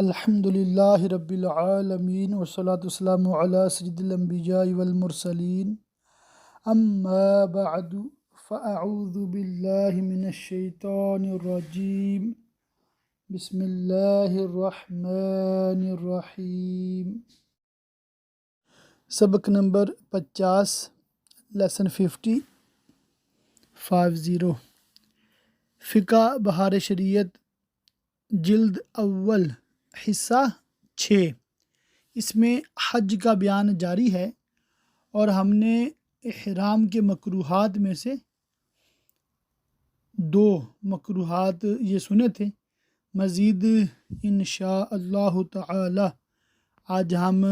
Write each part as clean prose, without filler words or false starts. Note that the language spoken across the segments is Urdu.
الحمد للہ رب العالمین والصلاة والسلام علی سید الانبیاء والمرسلین اما بعد فاعوذ باللہ من الشیطان الرجیم بسم اللہ الرحمن الرحیم۔ سبق نمبر 50 لیسن 50 فقہ بہار شریعت جلد اول حصہ 6۔ اس میں حج کا بیان جاری ہے اور ہم نے احرام کے مکروہات میں سے 2 مکروہات یہ سنے تھے۔ مزید انشاء اللہ تعالی آج ہم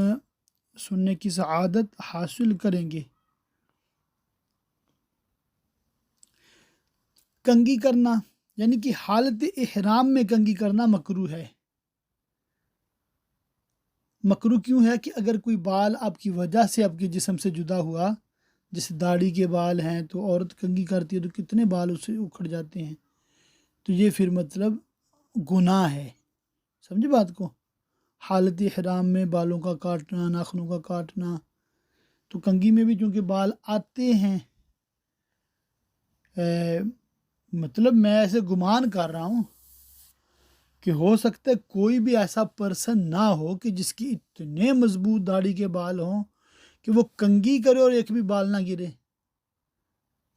سننے کی سعادت حاصل کریں گے۔ کنگھی کرنا یعنی کہ حالت احرام میں کنگھی کرنا مکروہ ہے۔ مکروہ کیوں ہے کہ اگر کوئی بال آپ کی وجہ سے آپ کے جسم سے جدا ہوا، جیسے داڑھی کے بال ہیں تو عورت کنگھی کرتی ہے تو کتنے بال اس سے اکھڑ جاتے ہیں، تو یہ پھر مطلب گناہ ہے۔ سمجھے بات کو؟ حالت احرام میں بالوں کا کاٹنا، ناخنوں کا کاٹنا، تو کنگھی میں بھی چونکہ بال آتے ہیں، مطلب میں ایسے گمان کر رہا ہوں کہ ہو سکتا ہے کوئی بھی ایسا پرسن نہ ہو کہ جس کی اتنے مضبوط داڑھی کے بال ہوں کہ وہ کنگھی کرے اور ایک بھی بال نہ گرے۔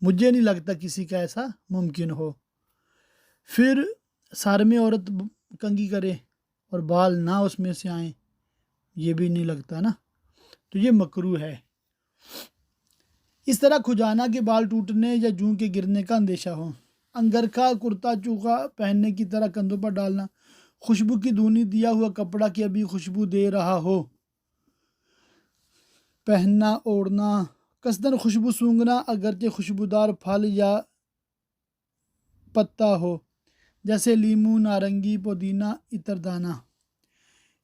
مجھے نہیں لگتا کسی کا ایسا ممکن ہو۔ پھر سر میں عورت کنگھی کرے اور بال نہ اس میں سے آئیں، یہ بھی نہیں لگتا نا، تو یہ مکروہ ہے۔ اس طرح کھجانا کے بال ٹوٹنے یا جوں کے گرنے کا اندیشہ ہو، انگرکھا کرتا چوغا پہننے کی طرح کندھوں پر ڈالنا، خوشبو کی دھونی دیا ہوا کپڑا کہ ابھی خوشبو دے رہا ہو پہننا، اوڑھنا، قصداً خوشبو سونگھنا اگرچہ خوشبودار پھل یا پتا ہو، جیسے لیموں، نارنگی، پودینہ، عطر دانہ۔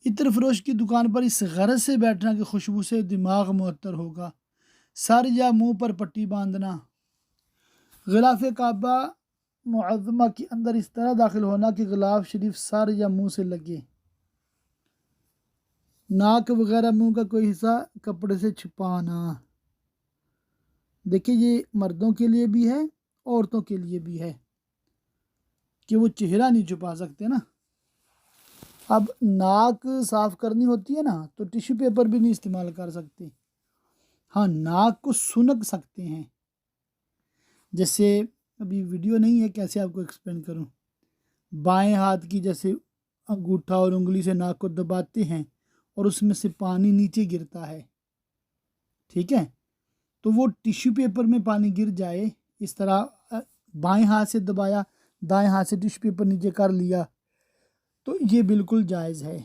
عطر فروش کی دکان پر اس غرض سے بیٹھنا کہ خوشبو سے دماغ معطر ہوگا، سر یا منہ پر پٹی باندھنا، غلاف کعبہ معظمہ کے اندر اس طرح داخل ہونا کہ غلاف شریف سر یا منہ سے لگے، ناک وغیرہ منہ کا کوئی حصہ کپڑے سے چھپانا۔ دیکھیں یہ مردوں کے لیے بھی ہے، عورتوں کے لیے بھی ہے کہ وہ چہرہ نہیں چھپا سکتے نا۔ اب ناک صاف کرنی ہوتی ہے نا تو ٹیشو پیپر بھی نہیں استعمال کر سکتے، ہاں ناک کو سنک سکتے ہیں۔ جیسے ابھی ویڈیو نہیں ہے، کیسے آپ کو ایکسپلین کروں، بائیں ہاتھ کی جیسے انگوٹھا اور انگلی سے ناک کو دباتے ہیں اور اس میں سے پانی نیچے گرتا ہے، ٹھیک ہے، تو وہ ٹیشو پیپر میں پانی گر جائے، اس طرح بائیں ہاتھ سے دبایا، دائیں ہاتھ سے ٹیشو پیپر نیچے کر لیا تو یہ بالکل جائز ہے۔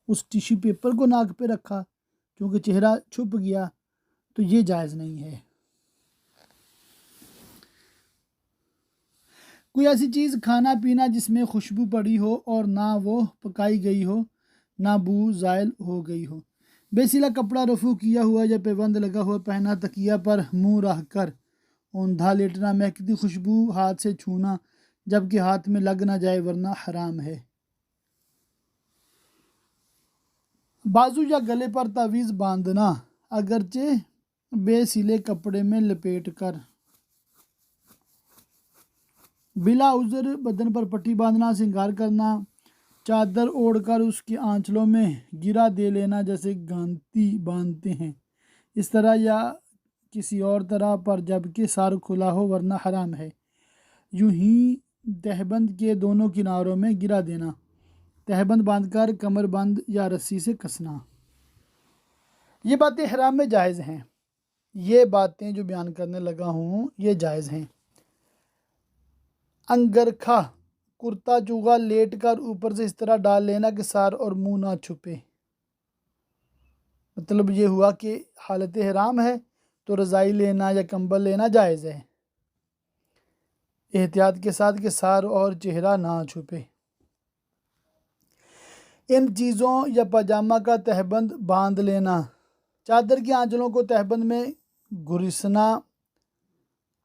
اس ٹیشو پیپر کو ناک پہ رکھا کیونکہ چہرہ چھپ گیا تو یہ جائز نہیں ہے۔ کوئی ایسی چیز کھانا پینا جس میں خوشبو پڑی ہو اور نہ وہ پکائی گئی ہو، نہ بو زائل ہو گئی ہو، بے سلا کپڑا رفو کیا ہوا یا پیبند لگا ہوا پہنا، تکیہ پر منہ رکھ کر اوندھا لیٹنا، مہکتی خوشبو ہاتھ سے چھونا جبکہ ہاتھ میں لگ نہ جائے ورنہ حرام ہے۔ بازو یا گلے پر تعویذ باندھنا اگرچہ بے سلے کپڑے میں لپیٹ کر، بلا عذر بدن پر پٹی باندھنا، سنگار کرنا، چادر اوڑھ کر اس کے آنچلوں میں گرا دے لینا جیسے گانتی باندھتے ہیں، اس طرح یا کسی اور طرح پر جبکہ سر کھلا ہو ورنہ حرام ہے۔ یوں ہی تہبند کے دونوں کناروں میں گرا دینا، تہبند باندھ کر کمر بند یا رسی سے کسنا۔ یہ باتیں احرام میں جائز ہیں، یہ باتیں جو بیان کرنے لگا ہوں یہ جائز ہیں۔ انگرکھا کرتا چوغا لیٹ کر اوپر سے اس طرح ڈال لینا کہ سر اور منہ نہ چھپے، مطلب یہ ہوا کہ حالت احرام ہے تو رضائی لینا یا کمبل لینا جائز ہے، احتیاط کے ساتھ کہ سر اور چہرہ نہ چھپے۔ ان چیزوں یا پاجامہ کا تہبند باندھ لینا، چادر کی آنچلوں کو تہبند میں گھرسنا،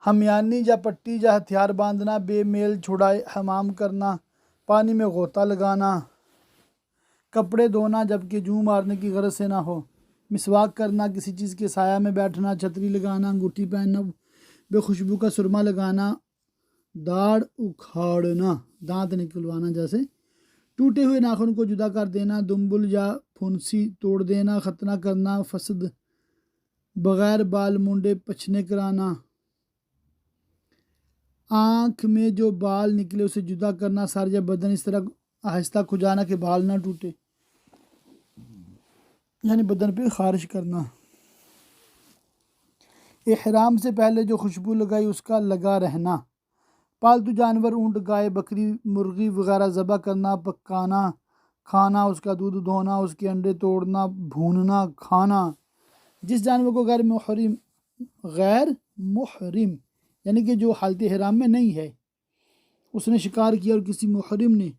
ہمیانی یا پٹی یا ہتھیار باندھنا، بے میل چھڑائے حمام کرنا، پانی میں غوطہ لگانا، کپڑے دھونا جبکہ جوں مارنے کی غرض سے نہ ہو، مسواک کرنا، کسی چیز کے سایہ میں بیٹھنا، چھتری لگانا، انگوٹھی پہننا، بے خوشبو کا سرما لگانا، داڑھ اکھاڑنا، دانت نکلوانا جیسے، ٹوٹے ہوئے ناخن کو جدا کر دینا، دمبل یا پھنسی توڑ دینا، ختنہ کرنا، فسد، بغیر بال مونڈے پچھنے کرانا، آنکھ میں جو بال نکلے اسے جدا کرنا، سر یا بدن اس طرح آہستہ کھجانا کہ بال نہ ٹوٹے، یعنی بدن پہ خارش کرنا، احرام سے پہلے جو خوشبو لگائی اس کا لگا رہنا، پالتو جانور اونٹ، گائے، بکری، مرغی وغیرہ ذبح کرنا، پکانا، کھانا، اس کا دودھ دھونا، اس کے انڈے توڑنا، بھوننا، کھانا، جس جانور کو غیر محرم یعنی کہ جو حالت احرام میں نہیں ہے اس نے شکار کیا اور کسی محرم نے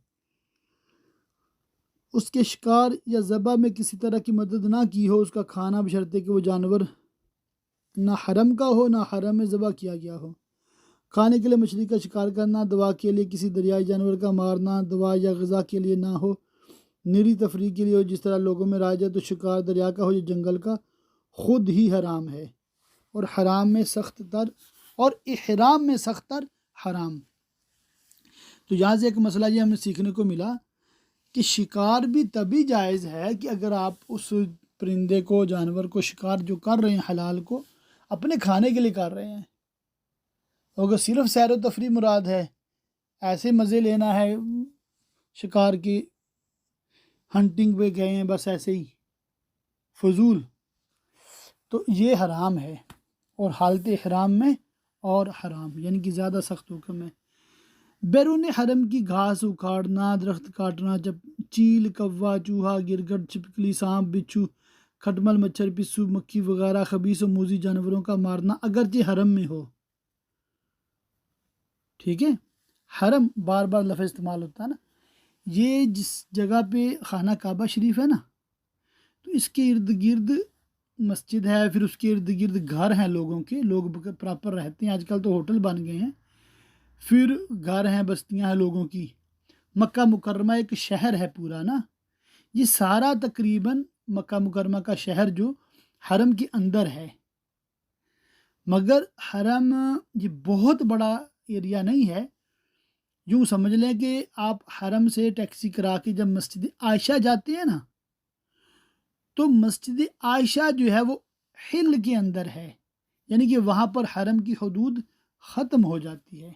اس کے شکار یا ذبح میں کسی طرح کی مدد نہ کی ہو، اس کا کھانا بشرطے کہ وہ جانور نہ حرم کا ہو نہ حرم میں ذبح کیا گیا ہو، کھانے کے لیے مچھلی کا شکار کرنا، دوا کے لیے کسی دریائی جانور کا مارنا، دوا یا غذا کے لیے نہ ہو، نری تفریح کے لیے ہو، جس طرح لوگوں میں رائج ہے، تو شکار دریا کا ہو یا جنگل کا، خود ہی حرام ہے، اور احرام میں سخت تر حرام۔ تو یہاں سے ایک مسئلہ یہ ہمیں سیکھنے کو ملا کہ شکار بھی تبھی جائز ہے کہ اگر آپ اس پرندے کو، جانور کو شکار جو کر رہے ہیں حلال کو اپنے کھانے کے لیے کر رہے ہیں، اگر صرف سیر و تفریح مراد ہے، ایسے مزے لینا ہے، شکار کی ہنٹنگ پہ گئے ہیں بس ایسے ہی فضول، تو یہ حرام ہے، اور حالت احرام میں اور حرام یعنی کہ زیادہ سخت حکم ہے۔ بیرون حرم کی گھاس اکھاڑنا، درخت کاٹنا، چیل، کوا، چوہا، گرگٹ، چھپکلی، سانپ، بچھو، کھٹمل، مچھر، پسو، مکھی وغیرہ خبیث و موذی جانوروں کا مارنا اگرچہ حرم میں ہو، ٹھیک ہے، حرم بار بار لفظ استعمال ہوتا ہے نا، یہ جس جگہ پہ خانہ کعبہ شریف ہے نا، تو اس کے ارد گرد مسجد ہے، پھر اس کے ارد گرد گھر ہیں لوگوں کے، لوگ پراپر رہتے ہیں، آج کل تو ہوٹل بن گئے ہیں، پھر گھر ہیں، بستیاں ہیں لوگوں کی، مکہ مکرمہ ایک شہر ہے پورا نا، یہ سارا تقریباً مکہ مکرمہ کا شہر جو حرم کے اندر ہے، مگر حرم یہ بہت بڑا ایریا نہیں ہے، یوں سمجھ لیں کہ آپ حرم سے ٹیکسی کرا کے جب مسجد عائشہ جاتے ہیں نا، تو مسجد عائشہ جو ہے وہ حل کے اندر ہے، یعنی کہ وہاں پر حرم کی حدود ختم ہو جاتی ہے،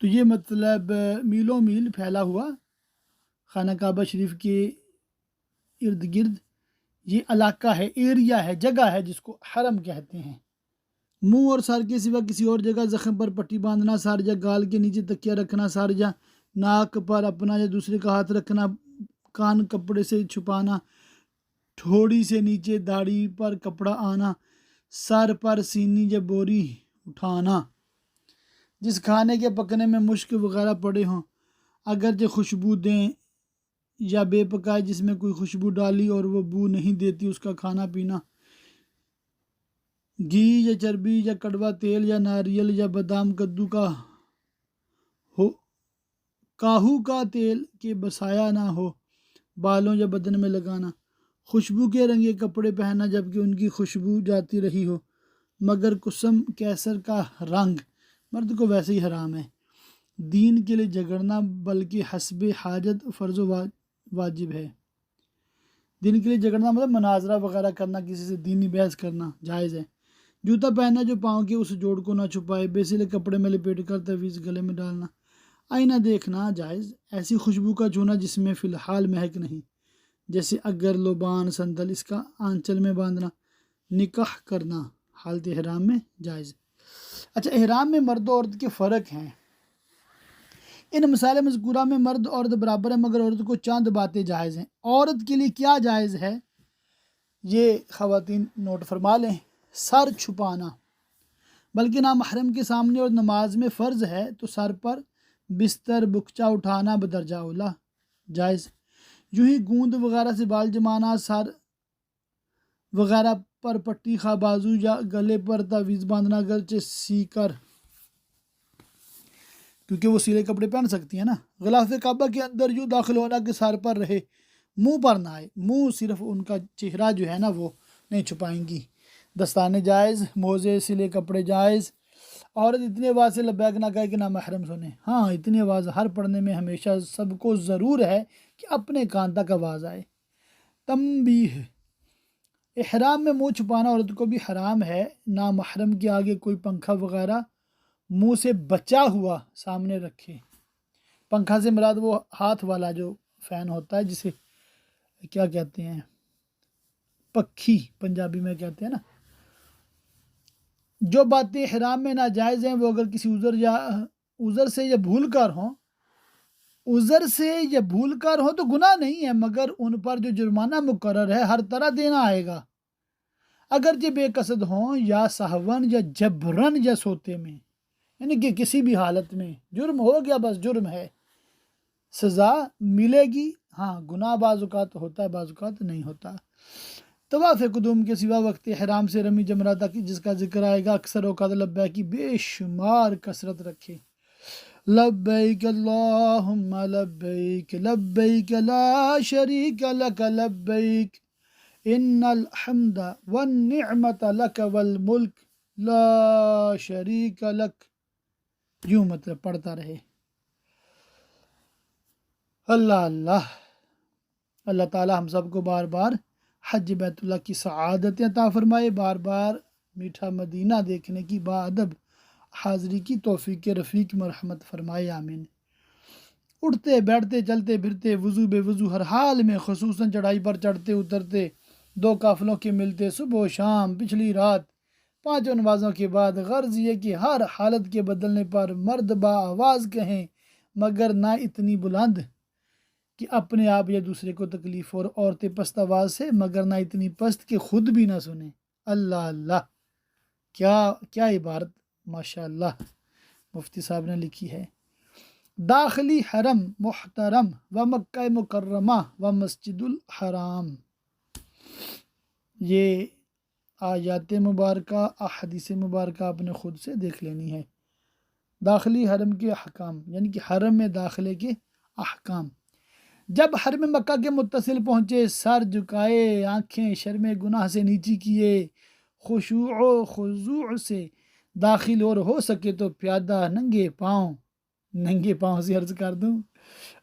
تو یہ مطلب میلوں میل پھیلا ہوا خانہ کعبہ شریف کے ارد گرد یہ علاقہ ہے، ایریا ہے، جگہ ہے جس کو حرم کہتے ہیں۔ منہ اور سر کے سوا کسی اور جگہ زخم پر پٹی باندھنا، سر یا گال کے نیچے تکیہ رکھنا، سر یا ناک پر اپنا یا دوسرے کا ہاتھ رکھنا، کان کپڑے سے چھپانا، ٹھوڑی سے نیچے داڑھی پر کپڑا آنا، سر پر سینی یا بوری اٹھانا، جس کھانے کے پکنے میں مشک وغیرہ پڑے ہوں اگرچہ خوشبو دیں، یا بے پکائے جس میں کوئی خوشبو ڈالی اور وہ بو نہیں دیتی اس کا کھانا پینا، گھی یا چربی یا کڑوا تیل یا ناریل یا بادام کدو کا ہو، کاہو کا تیل کے بسایا نہ ہو، بالوں یا بدن میں لگانا، خوشبو کے رنگے کپڑے پہننا جبکہ ان کی خوشبو جاتی رہی ہو، مگر قسم کیسر کا رنگ مرد کو ویسے ہی حرام ہے، دین کے لیے جھگڑنا بلکہ حسب حاجت فرض و واجب ہے، دین کے لیے جھگڑنا مطلب مناظرہ وغیرہ کرنا، کسی سے دینی بحث کرنا جائز ہے، جوتا پہننا جو پاؤں کے اس جوڑ کو نہ چھپائے، بیسلے کپڑے میں لپیٹ کر تعویذ گلے میں ڈالنا، آئینہ دیکھنا جائز، ایسی خوشبو کا چھونا جس میں فی الحال مہک نہیں، جیسے اگر، لبان، سندل، اس کا آنچل میں باندھنا، نکاح کرنا حالت احرام میں جائز۔ اچھا، احرام میں مرد و عورت کے فرق ہیں، ان مسائل مذکورہ میں مرد عورت برابر ہے، مگر عورت کو چند باتیں جائز ہیں۔ عورت کے لیے کیا جائز ہے یہ خواتین نوٹ فرما لیں، سر چھپانا، بلکہ نامحرم کے سامنے اور نماز میں فرض ہے تو سر پر بستر بکچا اٹھانا بدرجہ اولا جائز، یوں ہی گوند وغیرہ سے بال جمانا، سر وغیرہ پر پٹی، خواہ بازو یا گلے پر تعویذ باندھنا اگرچہ سی کر کیونکہ وہ سیلے کپڑے پہن سکتی ہیں نا۔ غلاف کعبہ کے اندر یوں داخل ہونا کہ سر پر رہے، منہ پر نہ آئے، منہ صرف ان کا چہرہ جو ہے نا وہ نہیں چھپائیں گی۔ دستانے جائز، موزے سلے کپڑے جائز۔ عورت اتنی آواز سے لبیک نہ کہے کہ نہ محرم سنے۔ ہاں اتنی آواز ہر پڑھنے میں ہمیشہ سب کو ضرور ہے کہ اپنے کان تک آواز آئے۔ تنبیہ، احرام میں منہ چھپانا عورت کو بھی حرام ہے۔ نہ محرم کے آگے کوئی پنکھا وغیرہ منہ سے بچا ہوا سامنے رکھے۔ پنکھا سے مراد وہ ہاتھ والا جو فین ہوتا ہے جسے کیا کہتے ہیں، پکھی پنجابی میں کہتے ہیں نا۔ جو باتیں حرام میں ناجائز ہیں وہ اگر کسی عذر سے یا بھول کر ہوں تو گناہ نہیں ہے، مگر ان پر جو جرمانہ مقرر ہے ہر طرح دینا آئے گا، اگرچہ بے قصد ہوں یا سہون یا جبرن یا سوتے میں، یعنی کہ کسی بھی حالت میں جرم ہو گیا بس جرم ہے، سزا ملے گی۔ ہاں گناہ بعض اوقات ہوتا ہے بعض اوقات نہیں ہوتا۔ طواف قدوم کے سوا وقت حرام سے رمی جمرہ تک جس کا ذکر آئے گا اکثر اوقات لبیک کی بے شمار کثرت رکھے۔ لبیک اللہم لبیک لبیک لا شریک لک لبیک ان الحمد والنعمت لک والملک لا شریک لک، یوں مطلب پڑھتا رہے۔ اللہ تعالی ہم سب کو بار بار حج بیت اللہ کی سعادت عطا فرمائے، بار بار میٹھا مدینہ دیکھنے کی باادب حاضری کی توفیق رفیق مرحمت فرمائے، آمین۔ اٹھتے بیٹھتے چلتے پھرتے وضو بے وضو ہر حال میں، خصوصاً چڑھائی پر چڑھتے اترتے، دو قافلوں کے ملتے صبح و شام، پچھلی رات، 5 نمازوں کے بعد، غرض یہ کہ ہر حالت کے بدلنے پر مرد با آواز کہیں مگر نہ اتنی بلند کہ اپنے آپ یا دوسرے کو تکلیف، اور عورتیں پست آواز سے مگر نہ اتنی پست کہ خود بھی نہ سنیں۔ اللہ، کیا عبارت ماشاء اللہ مفتی صاحب نے لکھی ہے۔ داخلی حرم محترم و مکہ مکرمہ و مسجد الحرام، یہ آیات مبارکہ احادیث مبارکہ آپ نے خود سے دیکھ لینی ہے۔ داخلی حرم کے احکام یعنی کہ حرم میں داخلے کے احکام۔ جب حرم مکہ کے متصل پہنچے، سر جھکائے، آنکھیں شرم گناہ سے نیچی کیے، خشوع و خضوع سے داخل، اور ہو سکے تو پیادہ ننگے پاؤں سے عرض کر دوں۔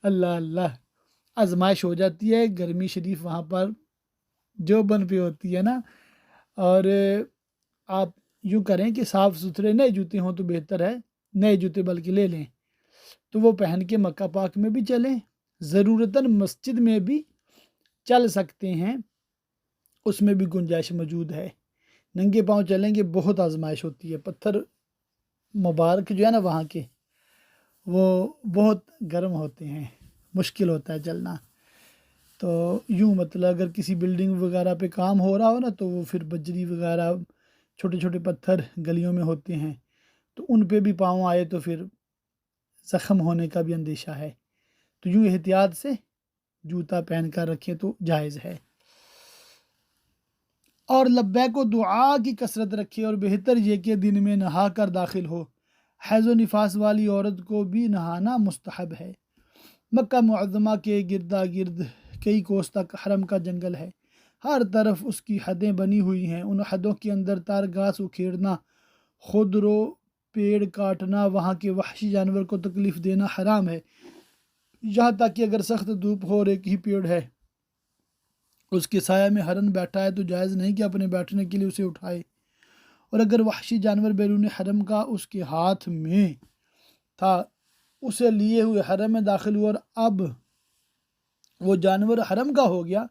اللہ، آزمائش ہو جاتی ہے، گرمی شریف وہاں پر جو بن پہ ہوتی ہے نا، اور آپ یوں کریں کہ صاف ستھرے نئے جوتے ہوں تو بہتر ہے، نئے جوتے بلکہ لے لیں تو وہ پہن کے مکہ پاک میں بھی چلیں، ضرورتاً مسجد میں بھی چل سکتے ہیں، اس میں بھی گنجائش موجود ہے۔ ننگے پاؤں چلیں گے بہت آزمائش ہوتی ہے، پتھر مبارک جو ہے نا وہاں کے وہ بہت گرم ہوتے ہیں، مشکل ہوتا ہے چلنا۔ تو یوں مطلب اگر کسی بلڈنگ وغیرہ پہ کام ہو رہا ہو نا تو وہ پھر بجری وغیرہ چھوٹے چھوٹے پتھر گلیوں میں ہوتے ہیں، تو ان پہ بھی پاؤں آئے تو پھر زخم ہونے کا بھی اندیشہ ہے، تو یوں احتیاط سے جوتا پہن کر رکھیں تو جائز ہے۔ اور لبیک و دعا کی کثرت رکھے، اور بہتر یہ کہ دن میں نہا کر داخل ہو۔ حیض و نفاس والی عورت کو بھی نہانا مستحب ہے۔ مکہ معظمہ کے گردا گرد کئی کوس تک حرم کا جنگل ہے، ہر طرف اس کی حدیں بنی ہوئی ہیں، ان حدوں کے اندر تار گھاس اکھیڑنا، خودرو پیڑ کاٹنا، وہاں کے وحشی جانور کو تکلیف دینا حرام ہے، یہاں تک کہ اگر سخت دھوپ ہو اور ایک ہی پیڑ ہے، اس کے سایہ میں ہرن بیٹھا ہے تو جائز نہیں کہ اپنے بیٹھنے کے لیے اسے اٹھائے، اور اگر وحشی جانور بیرون حرم کا اس کے ہاتھ میں تھا، اسے لیے ہوئے حرم میں داخل ہوا اور اب وہ جانور حرم کا ہو گیا،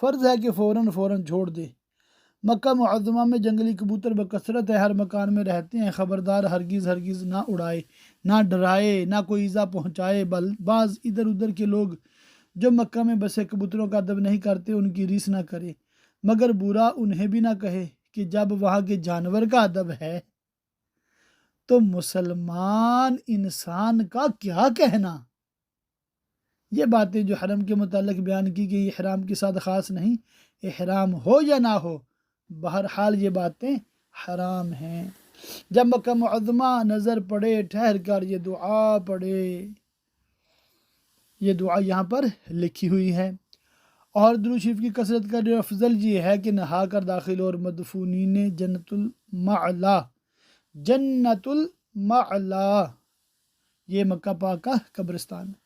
فرض ہے کہ فوراً چھوڑ دے۔ مکہ معظمہ میں جنگلی کبوتر بکثرت ہے، ہر مکان میں رہتے ہیں، خبردار ہرگز نہ اڑائے، نہ ڈرائے، نہ کوئی ایذا پہنچائے۔ بعض ادھر ادھر کے لوگ جو مکہ میں بسے کبوتروں کا ادب نہیں کرتے، ان کی ریس نہ کرے، مگر برا انہیں بھی نہ کہے کہ جب وہاں کے جانور کا ادب ہے تو مسلمان انسان کا کیا کہنا۔ یہ باتیں جو حرم کے متعلق بیان کی گئی احرام کے ساتھ خاص نہیں، احرام ہو یا نہ ہو، بہرحال یہ باتیں حرام ہیں۔ جب مکہ معظمہ نظر پڑے ٹھہر کر یہ دعا پڑھے، یہ دعا یہاں پر لکھی ہوئی ہے۔ اور درود شریف کی کثرت کا جو افضل یہ ہے کہ نہا کر داخل اور مدفونین جنت المعلا، جنت المعلا یہ مکہ پاک کا قبرستان ہے،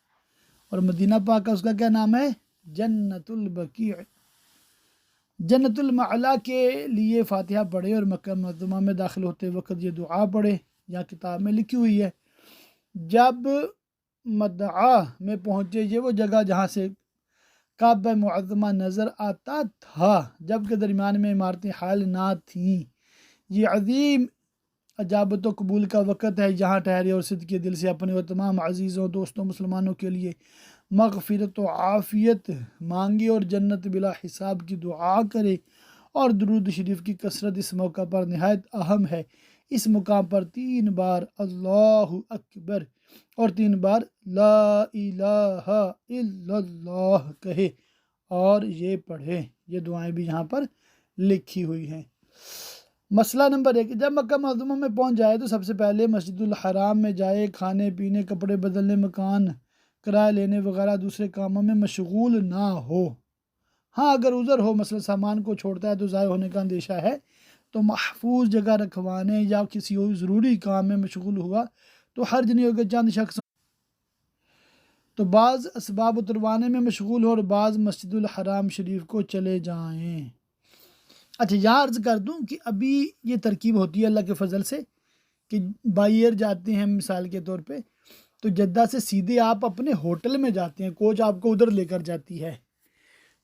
اور مدینہ پاک کا اس کا کیا نام ہے؟ جنت البقیع۔ جنت المعلا کے لیے فاتحہ پڑھے اور مکہ معظمہ میں داخل ہوتے وقت یہ دعا پڑھے، یا کتاب میں لکھی ہوئی ہے۔ جب مدعا میں پہنچے، یہ وہ جگہ جہاں سے کعبہ معظمہ نظر آتا تھا، جبکہ درمیان میں عمارتیں حائل نہ تھیں۔ یہ عظیم اجابت و قبول کا وقت ہے، یہاں ٹھہرے اور صدقے دل سے اپنے اور تمام عزیزوں دوستوں مسلمانوں کے لیے مغفرت و عافیت مانگے اور جنت بلا حساب کی دعا کرے۔ اور درود شریف کی کثرت اس موقع پر نہایت اہم ہے۔ اس مقام پر 3 بار اللہ اکبر اور 3 بار لا الہ الا اللہ کہے اور یہ پڑھے۔ یہ دعائیں بھی یہاں پر لکھی ہوئی ہیں۔ مسئلہ نمبر 1، جب مکہ معظمہ میں پہنچ جائے تو سب سے پہلے مسجد الحرام میں جائے، کھانے پینے، کپڑے بدلنے، مکان کرایہ لینے وغیرہ دوسرے کاموں میں مشغول نہ ہو۔ ہاں اگر عذر ہو، مثلا سامان کو چھوڑتا ہے تو ضائع ہونے کا اندیشہ ہے، تو محفوظ جگہ رکھوانے یا کسی اور ضروری کام میں مشغول ہوا تو حرج نہیں ہوگا۔ چند شخص تو بعض اسباب اتروانے میں مشغول ہو اور بعض مسجد الحرام شریف کو چلے جائیں۔ اچھا یہاں عرض کر دوں کہ ابھی یہ ترکیب ہوتی ہے اللہ کے فضل سے کہ بائی ایئر جاتے ہیں مثال کے طور پہ، تو جدہ سے سیدھے آپ اپنے ہوٹل میں جاتے ہیں، کوچ آپ کو ادھر لے کر جاتی ہے،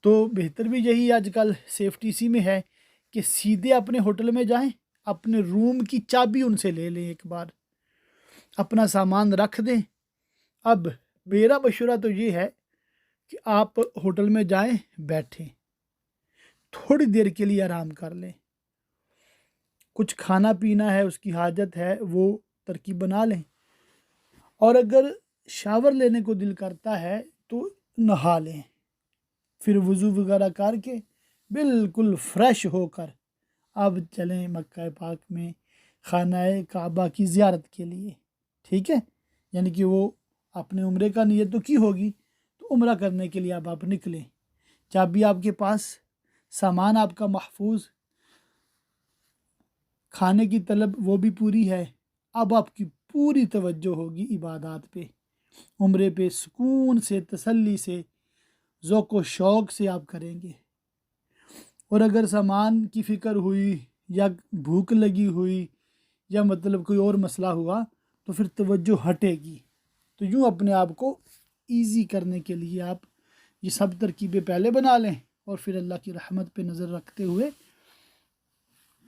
تو بہتر بھی یہی آج کل سیفٹی اسی میں ہے کہ سیدھے اپنے ہوٹل میں جائیں، اپنے روم کی چابی ان سے لے لیں، ایک بار اپنا سامان رکھ دیں۔ اب میرا مشورہ تو یہ ہے کہ آپ ہوٹل میں جائیں، بیٹھیں، تھوڑی دیر کے لیے آرام کر لیں، کچھ کھانا پینا ہے، اس کی حاجت ہے، وہ ترکیب بنا لیں، اور اگر شاور لینے کو دل کرتا ہے تو نہا لیں، پھر وضو وغیرہ کر کے بالکل فریش ہو کر اب چلیں مکہ پاک میں خانہ کعبہ کی زیارت کے لیے، ٹھیک ہے؟ یعنی کہ وہ اپنے عمرے کا نیت تو کی ہوگی، تو عمرہ کرنے کے لیے اب آپ نکلیں، چابی آپ کے پاس، سامان آپ کا محفوظ، کھانے کی طلب وہ بھی پوری ہے۔ اب آپ کی پوری توجہ ہوگی عبادات پہ، عمرے پہ سکون سے، تسلی سے، ذوق و شوق سے آپ کریں گے۔ اور اگر سامان کی فکر ہوئی یا بھوک لگی ہوئی یا مطلب کوئی اور مسئلہ ہوا تو پھر توجہ ہٹے گی۔ تو یوں اپنے آپ کو ایزی کرنے کے لیے آپ یہ سب ترکیبیں پہلے بنا لیں اور پھر اللہ کی رحمت پہ نظر رکھتے ہوئے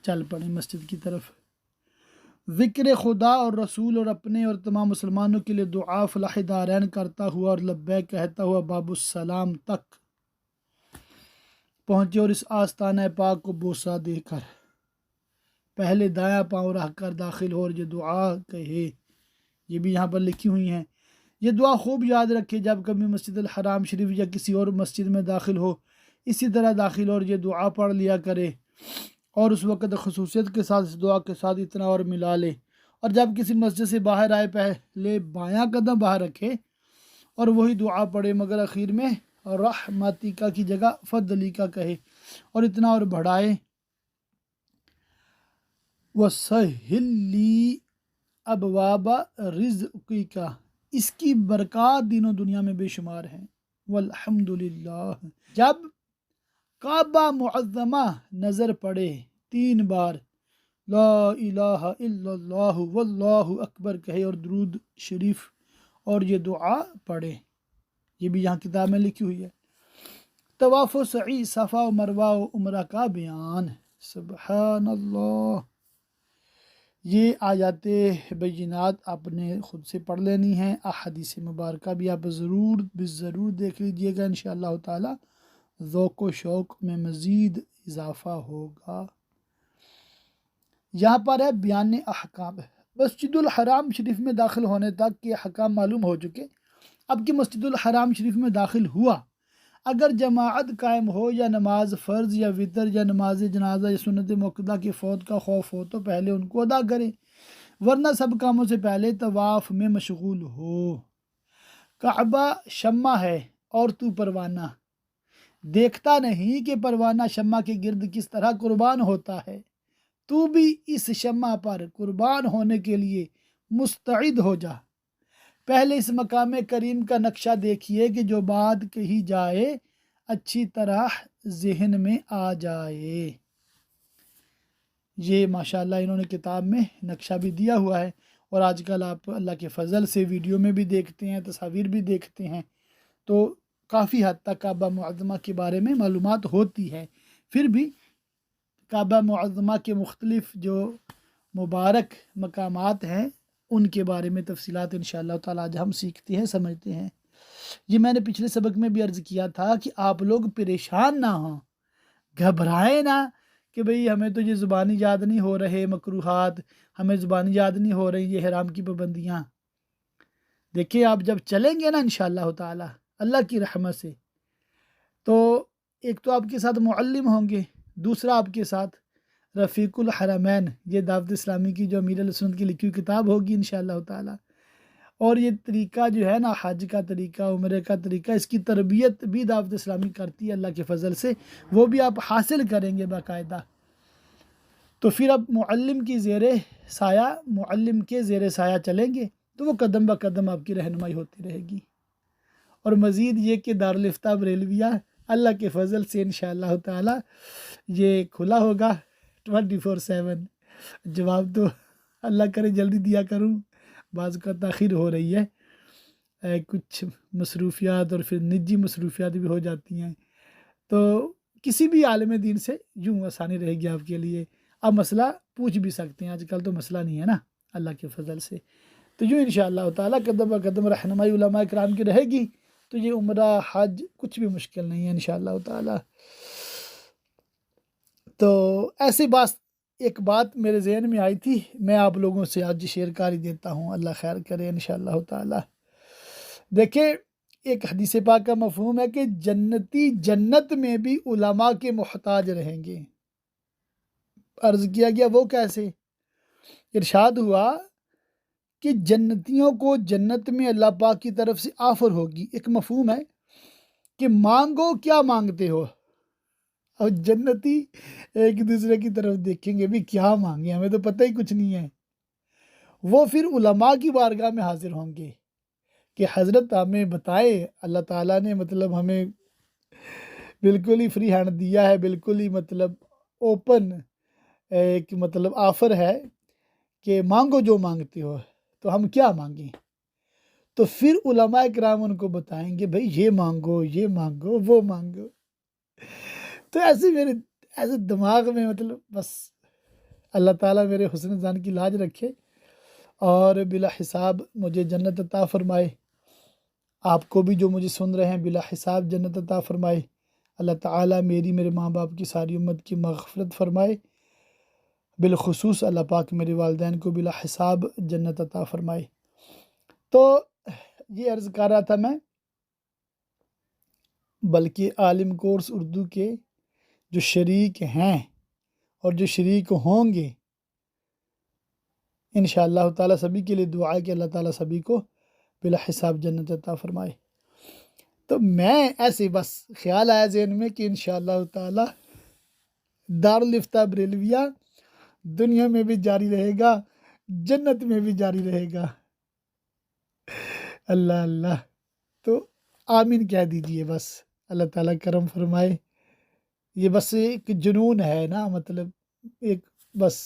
چل پڑیں مسجد کی طرف۔ ذکر خدا اور رسول اور اپنے اور تمام مسلمانوں کے لیے دعا فلاح دارین کرتا ہوا اور لبیک کہتا ہوا باب السلام تک پہنچے، اور اس آستانہ پاک کو بوسہ دے کر پہلے دایاں پاؤں رکھ کر داخل ہو اور یہ دعا کہے۔ یہ بھی یہاں پر لکھی ہوئی ہیں۔ یہ دعا خوب یاد رکھے جب کبھی مسجد الحرام شریف یا کسی اور مسجد میں داخل ہو، اسی طرح داخل اور یہ دعا پڑھ لیا کرے، اور اس وقت خصوصیت کے ساتھ اس دعا کے ساتھ اتنا اور ملا لے۔ اور جب کسی مسجد سے باہر آئے پہلے بایاں قدم باہر رکھے اور وہی دعا پڑھے، مگر اخیر میں رحمتک کی جگہ فضلک کہے اور اتنا اور بڑھائے۔ وَسَهِّلْ لِي أَبْوَابَ رِزْقِكَ، اس کی برکات دین و دنیا میں بے شمار ہیں۔ والحمدللہ، جب کعبہ معظمہ نظر پڑے 3 بار لا الہ الا اللہ واللہ اکبر کہے اور درود شریف اور یہ دعا پڑھے۔ یہ بھی یہاں کتاب میں لکھی ہوئی ہے۔ طواف و سعی، صفا و مروہ و عمرہ کا بیان۔ سبحان اللہ۔ یہ آیات بینات آپ نے خود سے پڑھ لینی ہیں، احادیث مبارکہ بھی آپ ضرور دیکھ لیجئے گا، انشاءاللہ تعالی ذوق و شوق میں مزید اضافہ ہوگا۔ یہاں پر ہے بیان احکام۔ مسجد الحرام شریف میں داخل ہونے تک کے احکام معلوم ہو چکے۔ اب کہ مسجد الحرام شریف میں داخل ہوا، اگر جماعت قائم ہو یا نماز فرض یا وطر یا نماز جنازہ یا سنت موقدہ کی فوت کا خوف ہو تو پہلے ان کو ادا کریں، ورنہ سب کاموں سے پہلے طواف میں مشغول ہو۔ کعبہ شمع ہے اور تو پروانہ، دیکھتا نہیں کہ پروانہ شمع کے گرد کس طرح قربان ہوتا ہے، تو بھی اس شمع پر قربان ہونے کے لیے مستعد ہو جا۔ پہلے اس مقام کریم کا نقشہ دیکھیے کہ جو بات کہی جائے اچھی طرح ذہن میں آ جائے۔ یہ ماشاءاللہ انہوں نے کتاب میں نقشہ بھی دیا ہوا ہے، اور آج کل آپ اللہ کے فضل سے ویڈیو میں بھی دیکھتے ہیں، تصاویر بھی دیکھتے ہیں، تو کافی حد تک کعبہ معظمہ کے بارے میں معلومات ہوتی ہے۔ پھر بھی کعبہ معظمہ کے مختلف جو مبارک مقامات ہیں ان کے بارے میں تفصیلات انشاءاللہ تعالیٰ آج ہم سیکھتے ہیں، سمجھتے ہیں۔ یہ میں نے پچھلے سبق میں بھی عرض کیا تھا کہ آپ لوگ پریشان نہ ہوں، گھبرائیں نہ کہ بھئی ہمیں تو یہ زبانی یاد نہیں ہو رہے مکروہات، ہمیں زبانی یاد نہیں ہو رہی یہ حرام کی پابندیاں۔ دیکھیں آپ جب چلیں گے نا انشاءاللہ تعالیٰ اللہ کی رحمت سے، تو ایک تو آپ کے ساتھ معلم ہوں گے، دوسرا آپ کے ساتھ رفیق الحرمین، یہ دعوت اسلامی کی جو امیر علیہ سنت کی لکھی ہوئی کتاب ہوگی انشاءاللہ تعالیٰ، اور یہ طریقہ جو ہے نا حج کا طریقہ، عمرے کا طریقہ، اس کی تربیت بھی دعوت اسلامی کرتی ہے اللہ کے فضل سے، وہ بھی آپ حاصل کریں گے باقاعدہ۔ تو پھر اب معلم کی زیر سایہ، معلم کے زیر سایہ چلیں گے تو وہ قدم بہ قدم آپ کی رہنمائی ہوتی رہے گی۔ اور مزید یہ کہ دارالفتہ بریلویہ اللہ کے فضل سے انشاءاللہ تعالیٰ یہ کھلا ہوگا 24/7۔ جواب تو اللہ کرے جلدی دیا کروں، بعض کا تاخیر ہو رہی ہے، کچھ مصروفیات اور پھر نجی مصروفیات بھی ہو جاتی ہیں، تو کسی بھی عالم دین سے یوں آسانی رہے گی آپ کے لیے۔ اب مسئلہ پوچھ بھی سکتے ہیں، آج کل تو مسئلہ نہیں ہے نا اللہ کے فضل سے، تو یوں انشاءاللہ تعالیٰ قدم بہ قدم رہنمائی علماء کرام کی رہے گی، تو یہ عمرہ حج کچھ بھی مشکل نہیں ہے انشاءاللہ تعالیٰ۔ تو ایسی ایک بات میرے ذہن میں آئی تھی، میں آپ لوگوں سے آج شیئر کاری دیتا ہوں، اللہ خیر کرے انشاءاللہ تعالیٰ۔ دیکھیں ایک حدیث پاک کا مفہوم ہے کہ جنتی جنت میں بھی علماء کے محتاج رہیں گے۔ عرض کیا گیا وہ کیسے؟ ارشاد ہوا کہ جنتیوں کو جنت میں اللہ پاک کی طرف سے آفر ہوگی، ایک مفہوم ہے کہ مانگو کیا مانگتے ہو، اور جنتی ایک دوسرے کی طرف دیکھیں گے بھی کیا مانگے، ہمیں تو پتہ ہی کچھ نہیں ہے۔ وہ پھر علماء کی بارگاہ میں حاضر ہوں گے کہ حضرت ہمیں بتائے، اللہ تعالیٰ نے مطلب ہمیں بالکل ہی فری ہینڈ دیا ہے، بالکل ہی مطلب اوپن ایک مطلب آفر ہے کہ مانگو جو مانگتے ہو، تو ہم کیا مانگیں؟ تو پھر علماء کرام ان کو بتائیں گے بھئی یہ مانگو، یہ مانگو، وہ مانگو۔ تو ایسے دماغ میں مطلب بس اللہ تعالیٰ میرے حسن ظن کی لاج رکھے اور بلا حساب مجھے جنت عطا فرمائے، آپ کو بھی جو مجھے سن رہے ہیں بلا حساب جنت عطا فرمائے، اللہ تعالیٰ میری، میرے ماں باپ کی، ساری امت کی مغفرت فرمائے، بالخصوص اللہ پاک میرے والدین کو بلا حساب جنت عطا فرمائے۔ تو یہ عرض کر رہا تھا میں، بلکہ عالم کورس اردو کے جو شریک ہیں اور جو شریک ہوں گے انشاءاللہ تعالیٰ سبھی کے لیے دعا ہے کہ اللہ تعالیٰ سبھی کو بلا حساب جنت عطا فرمائے۔ تو میں ایسے بس خیال آیا ذہن میں کہ انشاءاللہ تعالیٰ دارالفتہ بریلویہ دنیا میں بھی جاری رہے گا، جنت میں بھی جاری رہے گا۔ اللہ اللہ، تو آمین کہہ دیجئے بس، اللہ تعالیٰ کرم فرمائے۔ یہ بس ایک جنون ہے نا، مطلب ایک بس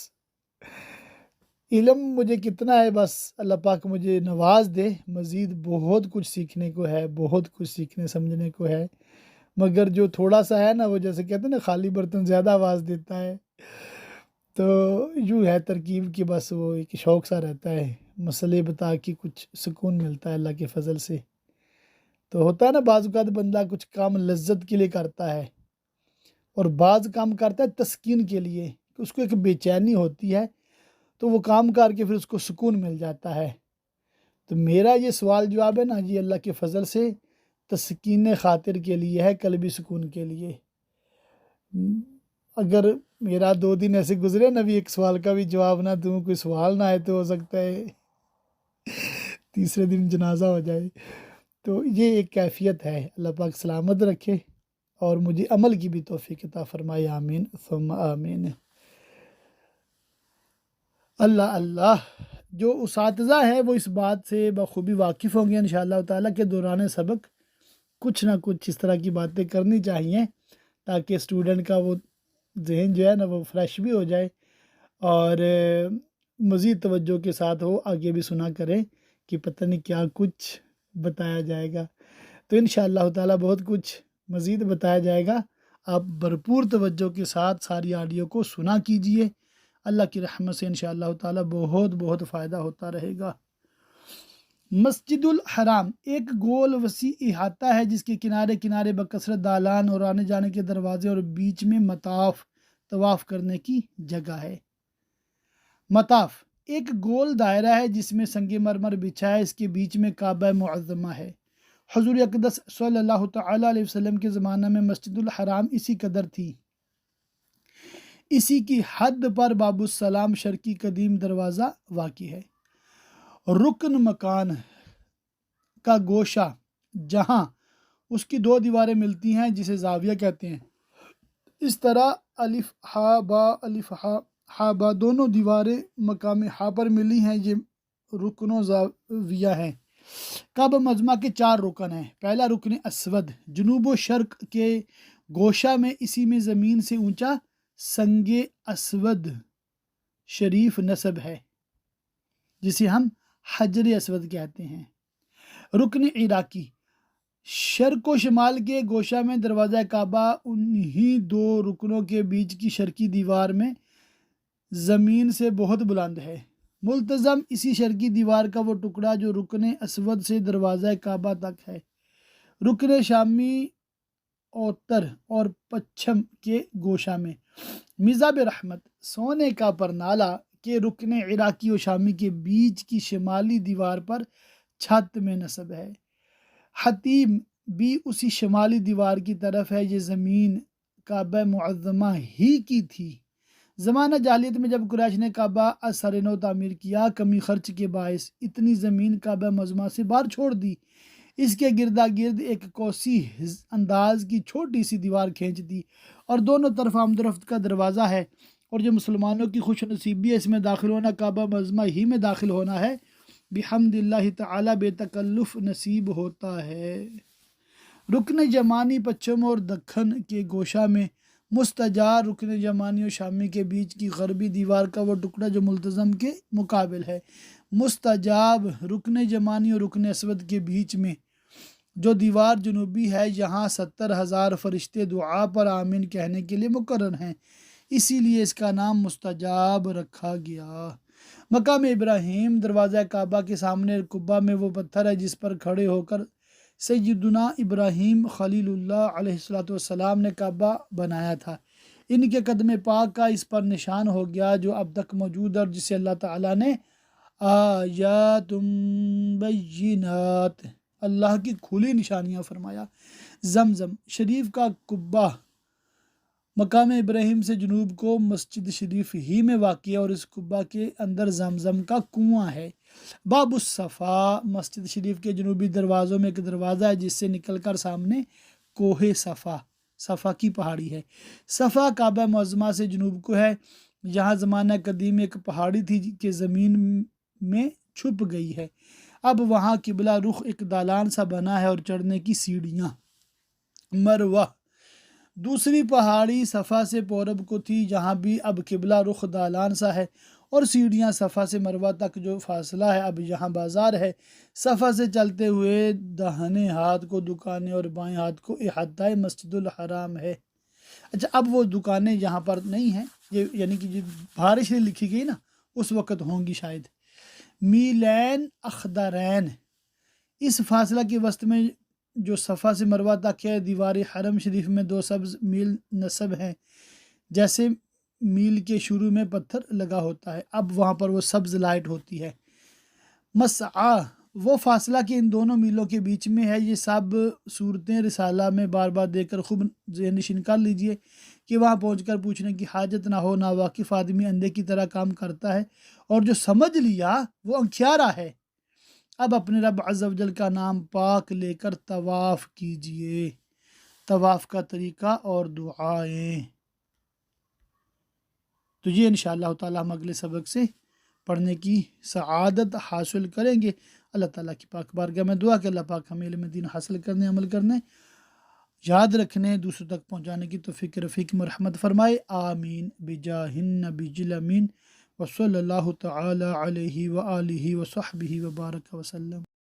علم مجھے کتنا ہے، بس اللہ پاک مجھے نواز دے، مزید بہت کچھ سیکھنے کو ہے، بہت کچھ سیکھنے سمجھنے کو ہے، مگر جو تھوڑا سا ہے نا وہ جیسے کہتے ہیں نا خالی برتن زیادہ آواز دیتا ہے، تو یوں ہے ترکیب کی، بس وہ ایک شوق سا رہتا ہے، مسئلے بتا کے کچھ سکون ملتا ہے اللہ کے فضل سے۔ تو ہوتا ہے نا بعض اوقات بندہ کچھ کام لذت کے لیے کرتا ہے اور بعض کام کرتا ہے تسکین کے لیے، کہ اس کو ایک بے چینی ہوتی ہے، تو وہ کام کر کے پھر اس کو سکون مل جاتا ہے۔ تو میرا یہ سوال جواب ہے نا جی اللہ کے فضل سے تسکین خاطر کے لیے ہے، قلبی سکون کے لیے۔ اگر میرا 2 دن ایسے گزرے نبی ایک سوال کا بھی جواب نہ دوں، کوئی سوال نہ آئے، تو ہو سکتا ہے تیسرے دن جنازہ ہو جائے۔ تو یہ ایک کیفیت ہے، اللہ پاک سلامت رکھے اور مجھے عمل کی بھی توفیق عطا فرمائے، آمین ثم آمین۔ اللہ جو اساتذہ ہیں وہ اس بات سے بخوبی واقف ہوں گے انشاءاللہ تعالیٰ کہ دوران سبق کچھ نہ کچھ اس طرح کی باتیں کرنی چاہیے تاکہ اسٹوڈنٹ کا وہ ذہن جو ہے نا وہ فریش بھی ہو جائے اور مزید توجہ کے ساتھ وہ آگے بھی سنا کریں کہ پتہ نہیں کیا کچھ بتایا جائے گا۔ تو انشاءاللہ تعالیٰ بہت کچھ مزید بتایا جائے گا، آپ بھرپور توجہ کے ساتھ ساری آڈیو کو سنا کیجئے، اللہ کی رحمت سے انشاءاللہ تعالیٰ بہت بہت فائدہ ہوتا رہے گا۔ مسجد الحرام ایک گول وسیع احاطہ ہے جس کے کنارے کنارے بکثرت دالان اور آنے جانے کے دروازے اور بیچ میں مطاف طواف کرنے کی جگہ ہے۔ مطاف ایک گول دائرہ ہے جس میں سنگ مرمر بچھا ہے، اس کے بیچ میں کعبہ معظمہ ہے۔ حضور اقدس صلی اللہ تعالیٰ علیہ وسلم کے زمانہ میں مسجد الحرام اسی قدر تھی۔ اسی کی حد پر باب السلام شرقی قدیم دروازہ واقع ہے۔ رکن مکان کا گوشہ جہاں اس کی 2 دیواریں ملتی ہیں جسے زاویہ کہتے ہیں، اس طرح الف ہا با دونوں دیواریں مقام ہا پر ملی ہیں، یہ رکن و زاویہ ہیں۔ کعبہ معظمہ کے 4 رکن ہیں۔ پہلا رکن اسود جنوب و شرق کے گوشہ میں، اسی میں زمین سے اونچا سنگ اسود شریف نصب ہے جسے ہم حجر اسود کہتے ہیں۔ رکن عراقی شرق و شمال کے گوشہ میں دروازہ کعبہ انہی 2 رکنوں کے بیچ کی شرقی دیوار میں زمین سے بہت بلند ہے۔ ملتزم اسی شرقی دیوار کا وہ ٹکڑا جو رکن اسود سے دروازہ کعبہ تک ہے۔ رکن شامی اوتر اور پچھم کے گوشہ میں میزاب رحمت سونے کا پرنالہ کے رکن عراقی و شامی کے بیچ کی شمالی دیوار پر چھت میں نصب ہے۔ حتیم بھی اسی شمالی دیوار کی طرف ہے، یہ زمین کعبہ معظمہ ہی کی تھی۔ زمانہ جاہلیت میں جب قریش نے کعبہ اثر نو تعمیر کیا، کمی خرچ کے باعث اتنی زمین کعبہ معظمہ سے باہر چھوڑ دی، اس کے گردا گرد ایک کوسی انداز کی چھوٹی سی دیوار کھینچ دی اور دونوں طرف آمد و رفت کا دروازہ ہے، اور جو مسلمانوں کی خوش نصیبی ہے اس میں داخل ہونا کعبہ معظمہ ہی میں داخل ہونا ہے، بحمد اللہ تعالی بے تکلف نصیب ہوتا ہے۔ رکن یمانی پچھم اور دکن کے گوشہ میں مستجار رکن یمانی و شامی کے بیچ کی غربی دیوار کا وہ ٹکڑا جو ملتزم کے مقابل ہے۔ مستجاب رکن یمانی اور رکن اسود کے بیچ میں جو دیوار جنوبی ہے، یہاں 70,000 فرشتے دعا پر آمین کہنے کے لیے مقرر ہیں، اسی لیے اس کا نام مستجاب رکھا گیا۔ مقام ابراہیم دروازہ کعبہ کے سامنے قبہ میں وہ پتھر ہے جس پر کھڑے ہو کر سیدنا ابراہیم خلیل اللہ علیہ السلام نے کعبہ بنایا تھا۔ ان کے قدم پاک کا اس پر نشان ہو گیا جو اب تک موجود ہے اور جسے اللہ تعالیٰ نے آیات بینات اللہ کی کھلی نشانیاں فرمایا۔ زمزم شریف کا قبہ مقام ابراہیم سے جنوب کو مسجد شریف ہی میں واقع ہے اور اس قبہ کے اندر زمزم کا کنواں ہے۔ باب الصفا مسجد شریف کے جنوبی دروازوں میں ایک دروازہ ہے جس سے نکل کر سامنے کوہ صفا کی پہاڑی ہے۔ صفا کعبہ معظمہ سے جنوب کو ہے، یہاں زمانہ قدیم ایک پہاڑی تھی کہ زمین میں چھپ گئی ہے، اب وہاں قبلہ رخ ایک دالان سا بنا ہے اور چڑھنے کی سیڑھیاں۔ مروہ دوسری پہاڑی صفا سے پورب کو تھی، جہاں بھی اب قبلہ رخ دالان سا ہے اور سیڑھیاں صفا سے مروہ تک جو فاصلہ ہے اب یہاں بازار ہے۔ صفا سے چلتے ہوئے داہنے ہاتھ کو دکانیں اور بائیں ہاتھ کو احاطہ مسجد الحرام ہے۔ اچھا، اب وہ دکانیں یہاں پر نہیں ہیں، یہ یعنی کہ جو بارش لکھی گئی نا اس وقت ہوں گی شاید۔ میلین اخدرین اس فاصلہ کے وسط میں جو صفا سے مروہ تک ہے، دیوار حرم شریف میں 2 سبز میل نصب ہیں، جیسے میل کے شروع میں پتھر لگا ہوتا ہے، اب وہاں پر وہ سبز لائٹ ہوتی ہے۔ مسعی وہ فاصلہ کہ ان دونوں میلوں کے بیچ میں ہے، یہ سب صورتیں رسالہ میں بار بار دیکھ کر خوب ذہن نشین کر لیجئے کہ وہاں پہنچ کر پوچھنے کی حاجت نہ ہو۔ ناواقف آدمی اندھے کی طرح کام کرتا ہے، اور جو سمجھ لیا وہ انکھیارا ہے۔ اب اپنے رب عز و جل کا نام پاک لے کر طواف کیجئے، طواف کا طریقہ اور دعائیں۔ تو یہ انشاءاللہ تعالی ہم اگلے سبق سے پڑھنے کی سعادت حاصل کریں گے۔ اللہ تعالیٰ کی پاک بارگاہ میں دعا کہ اللہ پاک ہمیں علم دین حاصل کرنے، عمل کرنے، یاد رکھنے، دوسروں تک پہنچانے کی توفیق رفیق مرحمت فرمائے، آمین بجاہ النبی الامین، وصلی اللہ تعالی علیہ وآلہ وصحبہ وبارک وسلم۔